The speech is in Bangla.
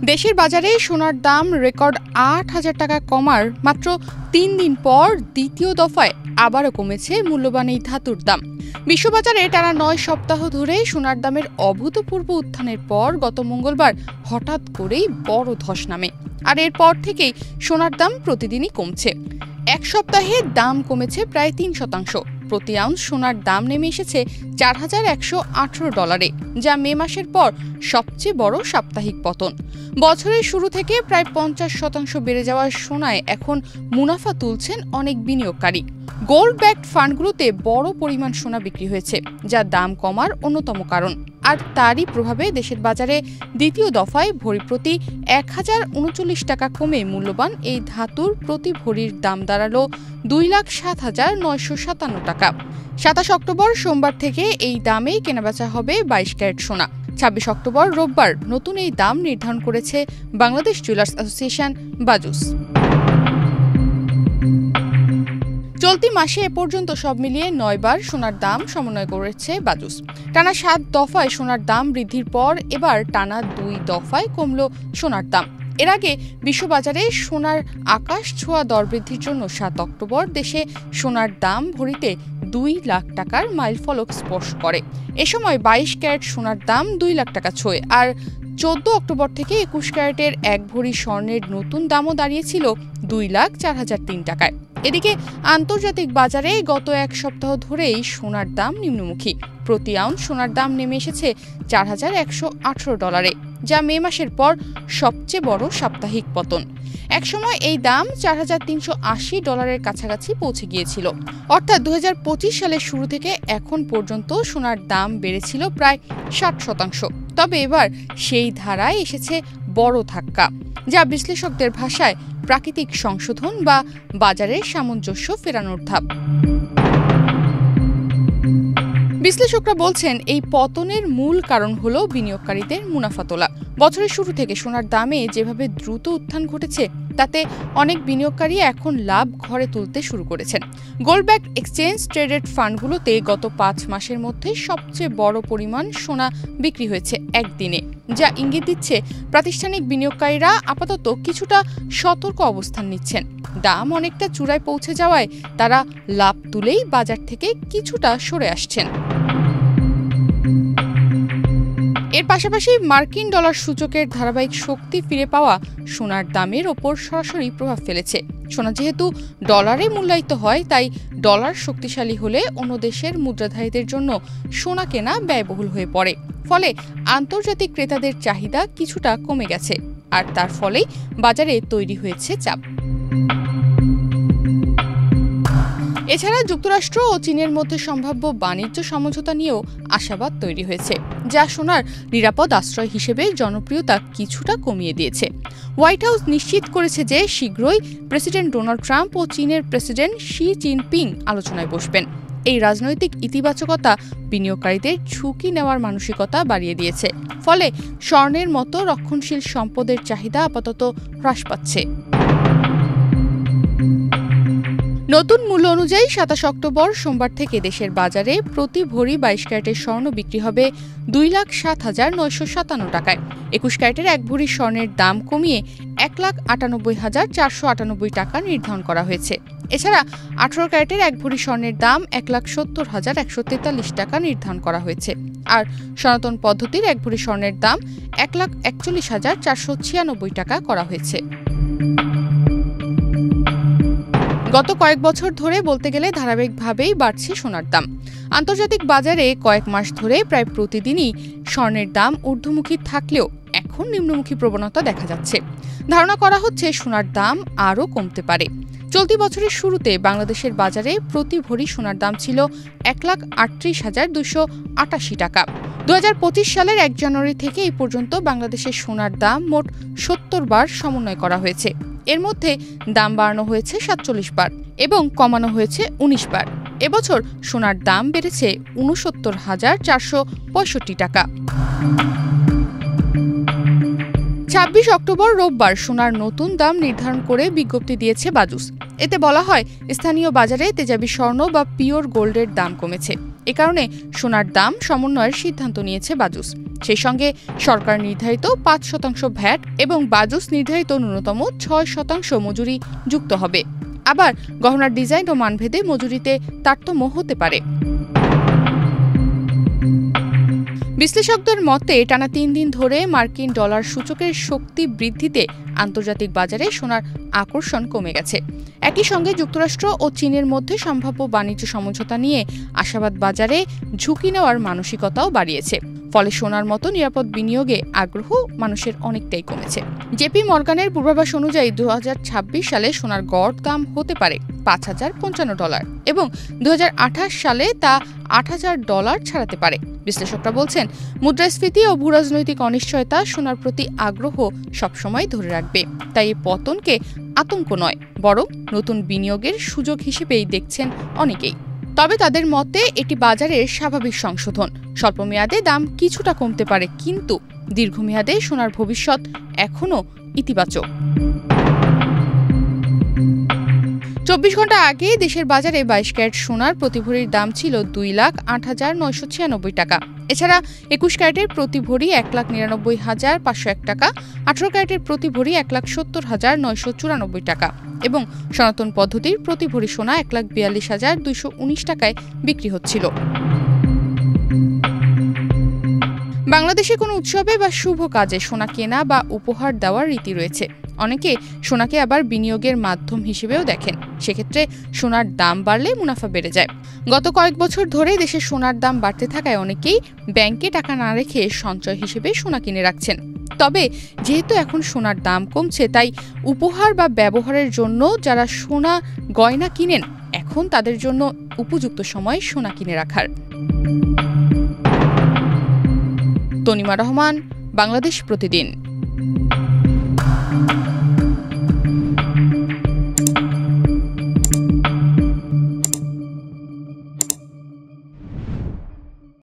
দেশের বাজারে সোনার দাম রেকর্ড ৮,০০০ টাকা কমার মাত্র ৩ দিন পর দ্বিতীয় দফায় আবারও কমেছে মূল্যবান এই ধাতুর দাম। বিশ্ববাজারে টানা ৯ সপ্তাহ ধরে সোনার দামের অভূতপূর্ব উত্থানের পর গত মঙ্গলবার হঠাৎ করেই বড় ধস নামে। আর এরপর থেকেই সোনার দাম প্রতিদিনই কমছে। এক সপ্তাহে দাম কমেছে প্রায় ৩%। প্রতি আউন্স সোনার দাম নেমে এসেছে $৪,১১৮, যা মে মাসের পর সবচেয়ে বড় সাপ্তাহিক পতন। বছরের শুরু থেকে প্রায় ৫০% বেড়ে যাওয়া সোনায় এখন মুনাফা তুলছেন অনেক বিনিয়োগকারী। গোল্ড ব্যাকড ফান্ডগুলোতে বড় পরিমাণ সোনা বিক্রি হয়েছে, যা দাম কমার অন্যতম কারণ। আর তারই প্রভাবে দেশের বাজারে দ্বিতীয় দফায় ভরি প্রতি ১,০৩৯ টাকা কমে মূল্যবান এই ধাতুর প্রতি ভরির দাম দাঁড়ালো ২,০৭,৯৫৭ টাকা। ২৭ অক্টোবর সোমবার থেকে এই দামেই কেনাবেচা হবে ২২ ক্যারেট সোনা। ২৬ অক্টোবর রোববার নতুন এই দাম নির্ধারণ করেছে বাংলাদেশ জুয়েলার্স অ্যাসোসিয়েশন বাজুস। চলতি মাসে এ পর্যন্ত সব মিলিয়ে ৯ বার সোনার দাম সমন্বয় করেছে বাজুস। টানা ৭ দফায় সোনার দাম বৃদ্ধির পর এবার টানা ২ দফায় কমল সোনার দাম। এর আগে বিশ্ববাজারে সোনার আকাশ ছোঁয়া দর বৃদ্ধির জন্য ৭ অক্টোবর দেশে সোনার দাম ভরিতে ২ লাখ টাকার মাইলফলক স্পর্শ করে। এ সময় ২২ ক্যারেট সোনার দাম ২ লাখ টাকা ছোঁয়। আর ১৪ অক্টোবর থেকে ২১ ক্যারেটের এক ভরি স্বর্ণের নতুন দামও দাঁড়িয়েছিল ২,০৪,০০৩ টাকায়। এদিকে আন্তর্জাতিক বাজারে গত এক সপ্তাহ ধরেই সোনার দাম নিম্নমুখী। প্রতি আউন্স সোনার দাম নেমে এসেছে $৪,১১৮, যা মে মাসের পর সবচেয়ে বড় সাপ্তাহিক পতন। একসময় এই দাম $৪,৩৮০ কাছাকাছি পৌঁছে গিয়েছিল। অর্থাৎ ২০২৫ সালের শুরু থেকে এখন পর্যন্ত সোনার দাম বেড়েছিল প্রায় ৬০%। তবে এবার সেই ধারায় এসেছে বড় ধাক্কা, যা বিশ্লেষকদের ভাষায় প্রাকৃতিক সংশোধন বা বাজারের সামঞ্জস্য ফেরানোর ধাপ। বিশ্লেষকরা বলছেন এই পতনের মূল কারণ হলো বিনিয়োগকারীদের মুনাফা তোলা। বছরের শুরু থেকে সোনার দামে যেভাবে দ্রুত উত্থান ঘটেছে তাতে অনেক বিনিয়োগকারী এখন লাভ ঘরে তুলতে শুরু করেছেন। গোল্ড ব্যাকড এক্সচেঞ্জ ট্রেডেড ফান্ডগুলোতে গত ৫ মাসের মধ্যে সবচেয়ে বড় পরিমাণ সোনা বিক্রি হয়েছে একদিনে, যা ইঙ্গিত দিচ্ছে প্রাতিষ্ঠানিক বিনিয়োগকারীরা আপাতত কিছুটা সতর্ক অবস্থান নিচ্ছেন। দাম অনেকটা চূড়ায় পৌঁছে যাওয়ায় তারা লাভ তুলেই বাজার থেকে কিছুটা সরে আসছেন। এর পাশাপাশি মার্কিন ডলার সূচকের ধারাবাহিক শক্তি ফিরে পাওয়া সোনার দামের ওপর সরাসরি প্রভাব ফেলেছে। সোনা যেহেতু ডলারে মূল্যায়িত হয়, তাই ডলার শক্তিশালী হলে অন্য দেশের মুদ্রাধারীদের জন্য সোনা কেনা ব্যয়বহুল হয়ে পড়ে। ফলে আন্তর্জাতিক ক্রেতাদের চাহিদা কিছুটা কমে গেছে, আর তার ফলেই বাজারে তৈরি হয়েছে চাপ। এছাড়া যুক্তরাষ্ট্র ও চীনের মধ্যে সম্ভাব্য বাণিজ্য সমঝোতা নিয়েও আশাবাদ তৈরি হয়েছে, যা সোনার নিরাপদ আশ্রয় হিসেবে জনপ্রিয়তা কিছুটা কমিয়ে দিয়েছে। হোয়াইট হাউস নিশ্চিত করেছে যে শীঘ্রই প্রেসিডেন্ট ডোনাল্ড ট্রাম্প ও চীনের প্রেসিডেন্ট শি জিনপিং আলোচনায় বসবেন। এই রাজনৈতিক ইতিবাচকতা বিনিয়োগকারীদের ঝুঁকি নেওয়ার মানসিকতা বাড়িয়ে দিয়েছে। ফলে স্বর্ণের মতো রক্ষণশীল সম্পদের চাহিদা আপাতত হ্রাস পাচ্ছে। নতুন মূল্য অনুযায়ী ২৭ অক্টোবর সোমবার থেকে দেশের বাজারে প্রতি ভরি ২২ ক্যারেটের স্বর্ণ বিক্রি হবে ২,০৭,৯৫৭ টাকায়। ২১ ক্যারেটের এক ভরি স্বর্ণের দাম কমিয়ে ১,৯৮,৪৯৮ টাকা নির্ধারণ করা হয়েছে। এছাড়া ১৮ ক্যারেটের এক ভরি স্বর্ণের দাম ১,৭০,১৪৩ টাকা নির্ধারণ করা হয়েছে। আর সনাতন পদ্ধতির এক ভরি স্বর্ণের দাম ১,৪১,৪৯৬ টাকা করা হয়েছে। গত কয়েক বছর ধরে বলতে গেলে ধারাবাহিকভাবেই বাড়ছে সোনার দাম। আন্তর্জাতিক বাজারে কয়েক মাস ধরে প্রায় প্রতিদিনই স্বর্ণের দাম ঊর্ধ্বমুখী থাকলেও এখন নিম্নমুখী প্রবণতা দেখা যাচ্ছে। ধারণা করা হচ্ছে সোনার দাম আরও কমতে পারে। চলতি বছরের শুরুতে বাংলাদেশের বাজারে প্রতি ভরি সোনার দাম ছিল ১,৩৮,২৮৮ টাকা। ২০২৫ সালের ১ জানুয়ারি থেকে এই পর্যন্ত বাংলাদেশের সোনার দাম মোট ৭০ বার সমন্বয় করা হয়েছে। এর মধ্যে দাম বাড়ানো হয়েছে ৪৭ বার এবং কমানো হয়েছে ১৯ বার। এবছর সোনার দাম বেড়েছে ৬৯,৪৬৫ টাকা। ২৬ অক্টোবর রোববার সোনার নতুন দাম নির্ধারণ করে বিজ্ঞপ্তি দিয়েছে বাজুস। এতে বলা হয়, স্থানীয় বাজারে তেজাবি স্বর্ণ বা পিওর গোল্ডের দাম কমেছে। এ কারণে সোনার দাম সমন্বয়ের সিদ্ধান্ত নিয়েছে বাজুস। সেই সঙ্গে সরকার নির্ধারিত ৫% ভ্যাট এবং বাজুস নির্ধারিত ন্যূনতম ৬% মজুরি যুক্ত হবে। আবার গহনার ডিজাইন ও মানভেদে মজুরিতে তারতম্য হতে পারে। বিশ্লেষকদের মতে টানা ৩ দিন ধরে মার্কিন ডলার সূচকের শক্তি বৃদ্ধিতে আন্তর্জাতিক বাজারে সোনার আকর্ষণ কমে গেছে। একই সঙ্গে যুক্তরাষ্ট্র ও চীনের মধ্যে সম্ভাব্য বাণিজ্য সমঝোতা নিয়ে আশাবাদ বাজারে ঝুঁকি নেওয়ার মানসিকতাও বাড়িয়েছে। ফলে সোনার মতো নিরাপদ বিনিয়োগে আগ্রহ মানুষের অনেকটাই কমেছে। জেপি মর্গানের পূর্বাভাস অনুযায়ী ২০২৬ সালে সোনার গড় দাম হতে পারে $৫,০৫৫ এবং ২০২৮ সালে তা $৮,০০০ ছাড়াতে পারে। বিশ্লেষকরা বলছেন, মুদ্রাস্ফীতি ও ভূরাজনৈতিক অনিশ্চয়তা সোনার প্রতি আগ্রহ সবসময় ধরে রাখবে। তাই এই পতনকে আতঙ্ক নয়, বরং নতুন বিনিয়োগের সুযোগ হিসেবেই দেখছেন অনেকেই। তবে তাদের মতে এটি বাজারের স্বাভাবিক সংশোধন। স্বল্পমেয়াদে দাম কিছুটা কমতে পারে, কিন্তু দীর্ঘমেয়াদে সোনার ভবিষ্যৎ এখনও ইতিবাচক। ২৪ ঘন্টা আগে দেশের বাজারে ২২ ক্যারেট সোনার প্রতি ভরির দাম ছিল ২,০৮,৯৯৬ টাকা। এছাড়া ২১ ক্যারেটের প্রতি ভরি ১,৯৯,৫০১ টাকা, ১৮ ক্যারেটের প্রতি ভরি ১,৭০,৯৯৪ টাকা এবং সনাতন পদ্ধতির প্রতি ভরি সোনা ১,৪২,২১৯ টাকায় বিক্রি হচ্ছিল। বাংলাদেশে কোনো উৎসবে বা শুভ কাজে সোনা কেনা বা উপহার দেওয়ার রীতি রয়েছে। অনেকে সোনাকে আবার বিনিয়োগের মাধ্যম হিসেবেও দেখেন। সেক্ষেত্রে সোনার দাম বাড়লে মুনাফা বেড়ে যায়। গত কয়েক বছর ধরে দেশে সোনার দাম বাড়তে থাকায় অনেকেই ব্যাংকে টাকা না রেখে সঞ্চয় হিসেবে সোনা কিনে রাখছেন। তবে যেহেতু এখন সোনার দাম কমছে, তাই উপহার বা ব্যবহারের জন্য যারা সোনা গয়না কিনেন, এখন তাদের জন্য উপযুক্ত সময় সোনা কিনে রাখার। তনিমা রহমান, বাংলাদেশ প্রতিদিন।